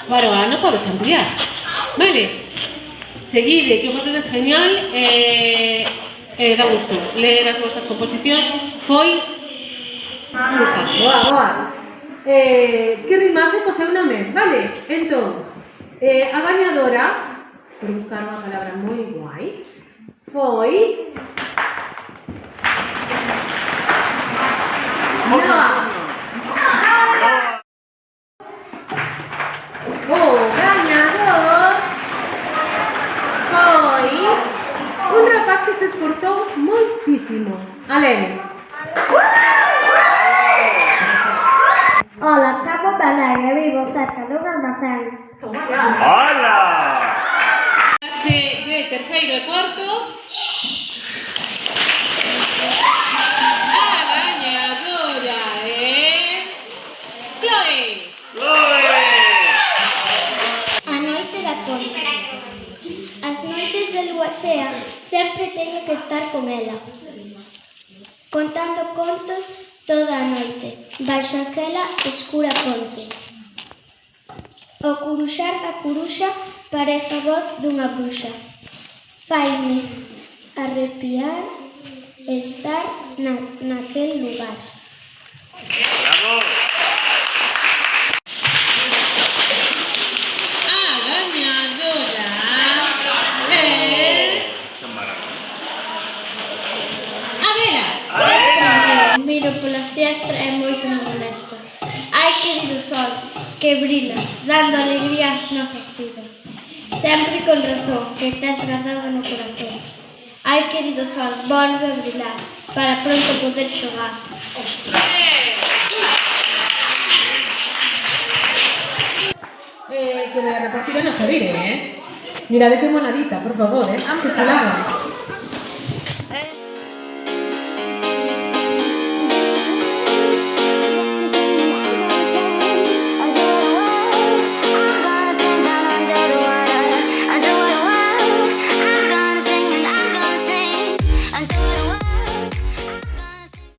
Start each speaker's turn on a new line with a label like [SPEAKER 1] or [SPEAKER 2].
[SPEAKER 1] Para o ano podes ampliar. Vale? Seguide, que o facedes genial e dá gusto. Ler as vosas composicións foi gustar. Boa, boa. Que rimase co seu nome, vale? Entón, a gañadora, por buscar unha palabra moi guai, foi... Noa. O gañador foi un rapaz que se esforzou moitísimo. Alén.
[SPEAKER 2] Ola, chamo Valeria, vivo cerca dun almacén.
[SPEAKER 3] Hola!
[SPEAKER 1] Clase de terceiro e cuarto. A gañadora é... Chloe!
[SPEAKER 2] A noite da conta. As noites de lúa chea sempre teño que estar con ela, contando contos toda a noite, baixo aquela escura ponte. O curuxar da curuxa parece a voz dunha bruxa. Faime arrepiar estar naquel lugar.
[SPEAKER 3] Bravo!
[SPEAKER 1] A gañadora é... A Vera!
[SPEAKER 2] Miro pola fiestra e moito me molesta. Ai, querido sol, que brilas, dando alegría ás nosas vidas. Sempre con razón, que tes guardado no corazón. Ai, querido sol, volve a brilar, para pronto poder xogar.
[SPEAKER 1] Que voy a repartir a nosa vire, Mirade que monadita, por favor, que chulada.